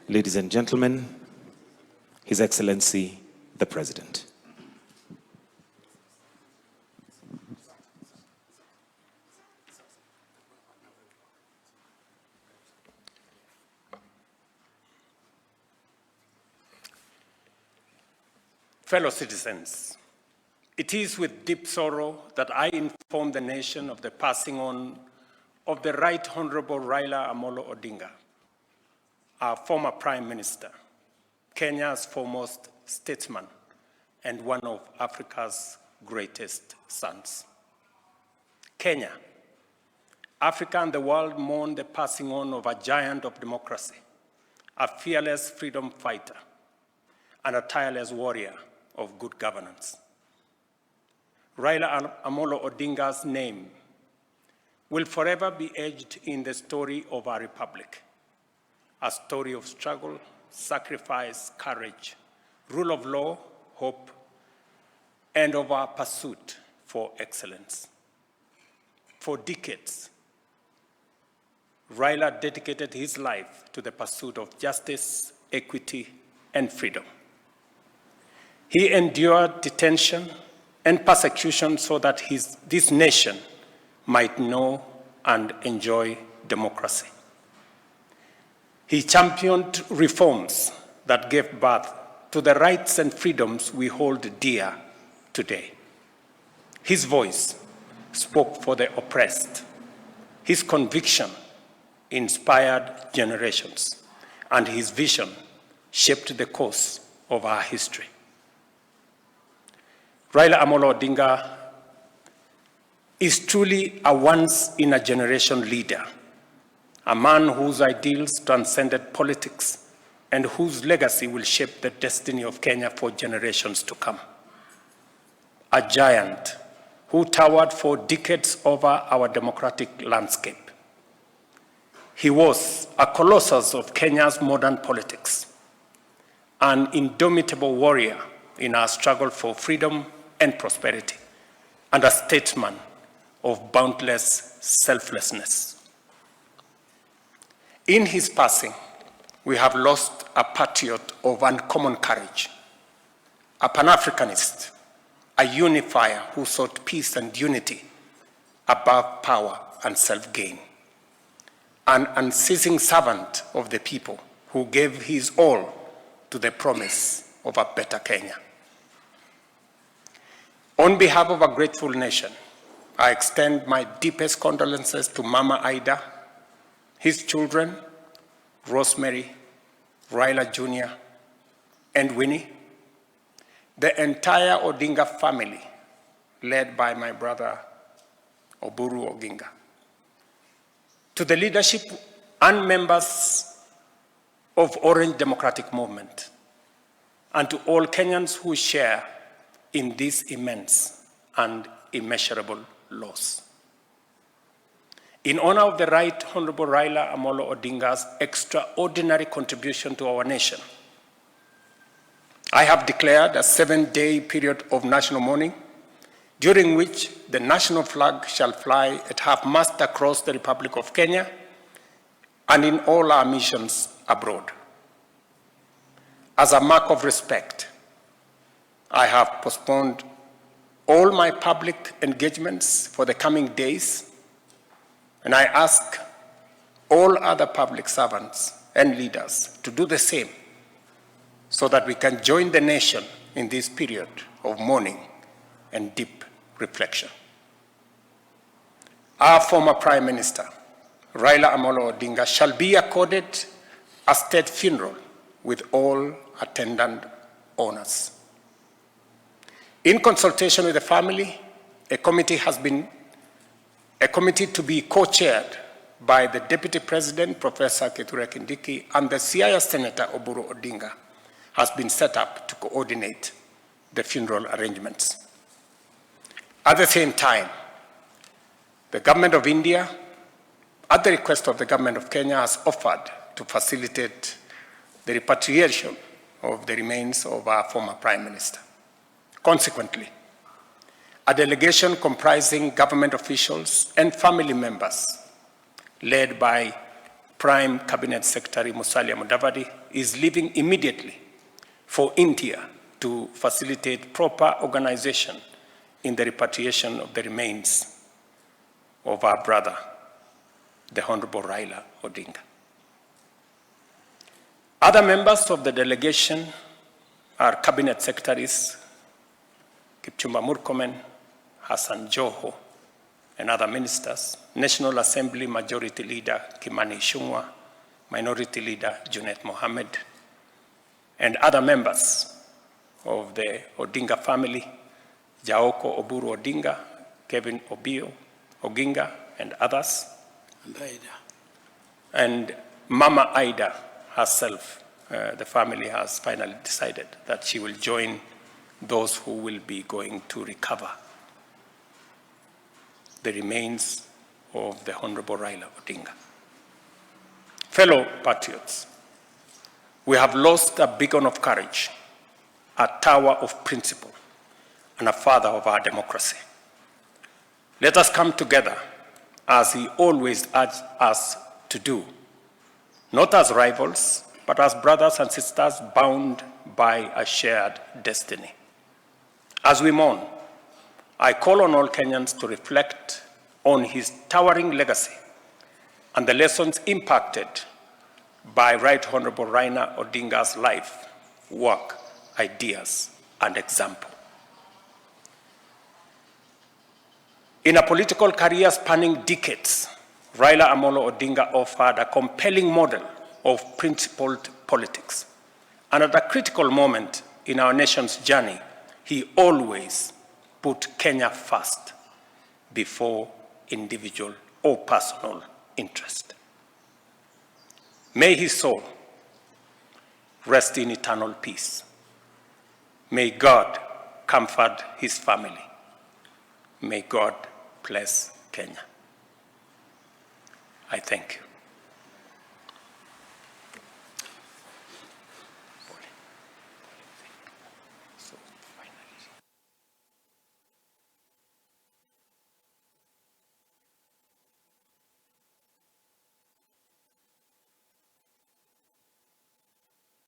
Ladies and gentlemen, His Excellency, the President. Fellow citizens, it is with deep sorrow that I inform the nation of the passing on of the Right Honorable Raila Amolo Odinga, our former Prime Minister, Kenya's foremost statesman, and one of Africa's greatest sons. Kenya, Africa and the world mourn the passing on of a giant of democracy, a fearless freedom fighter, and a tireless warrior of good governance. Raila Amolo Odinga's name will forever be etched in the story of our republic, a story of struggle, sacrifice, courage, rule of law, hope, and of our pursuit for excellence. For decades, Raila dedicated his life to the pursuit of justice, equity, and freedom. He endured detention and persecution so that this nation might know and enjoy democracy. He championed reforms that gave birth to the rights and freedoms we hold dear today. His voice spoke for the oppressed. His conviction inspired generations, and his vision shaped the course of our history. Raila Amolo Odinga is truly a once-in-a-generation leader, a man whose ideals transcended politics and whose legacy will shape the destiny of Kenya for generations to come. A giant who towered for decades over our democratic landscape. He was a colossus of Kenya's modern politics, an indomitable warrior in our struggle for freedom and prosperity, and a statesman of boundless selflessness. In his passing, we have lost a patriot of uncommon courage, a Pan-Africanist, a unifier who sought peace and unity above power and self-gain, an unceasing servant of the people who gave his all to the promise of a better Kenya. On behalf of a grateful nation, I extend my deepest condolences to Mama Ida, his children, Rosemary, Raila Jr., and Winnie, the entire Odinga family, led by my brother Oburu Oginga, to the leadership and members of Orange Democratic Movement, and to all Kenyans who share in this immense and immeasurable loss. In honor of the Right Honorable Raila Amolo Odinga's extraordinary contribution to our nation, I have declared a 7-day period of national mourning, during which the national flag shall fly at half-mast across the Republic of Kenya and in all our missions abroad. As a mark of respect, I have postponed all my public engagements for the coming days, and I ask all other public servants and leaders to do the same so that we can join the nation in this period of mourning and deep reflection. Our former Prime Minister, Raila Amolo Odinga, shall be accorded a state funeral with all attendant honors. In consultation with the family, a committee to be co-chaired by the Deputy President, Professor Kithure Kindiki, and the Siaya Senator, Oburu Odinga, has been set up to coordinate the funeral arrangements. At the same time, the Government of India, at the request of the Government of Kenya, has offered to facilitate the repatriation of the remains of our former Prime Minister. Consequently, a delegation comprising government officials and family members, led by Prime Cabinet Secretary Musalia Mudavadi is leaving immediately for India to facilitate proper organization in the repatriation of the remains of our brother, the Honorable Raila Odinga. Other members of the delegation are Cabinet Secretaries Kipchumba Murkomen, Hassan Joho, and other ministers, National Assembly Majority Leader Kimani Ichung'wah, Minority Leader Junet Mohammed, and other members of the Odinga family, Jaoko Oburu Odinga, Kevin Obio Oginga, and others. And Mama Ida herself, the family has finally decided that she will join those who will be going to recover the remains of the Honorable Raila Odinga. Fellow patriots, we have lost a beacon of courage, a tower of principle, and a father of our democracy. Let us come together as he always urged us to do, not as rivals, but as brothers and sisters bound by a shared destiny. As we mourn, I call on all Kenyans to reflect on his towering legacy and the lessons impacted by Right Honorable Raila Odinga's life, work, ideas, and example. In a political career spanning decades, Raila Amolo Odinga offered a compelling model of principled politics. And at a critical moment in our nation's journey, he always put Kenya first before individual or personal interest. May his soul rest in eternal peace. May God comfort his family. May God bless Kenya. I thank you.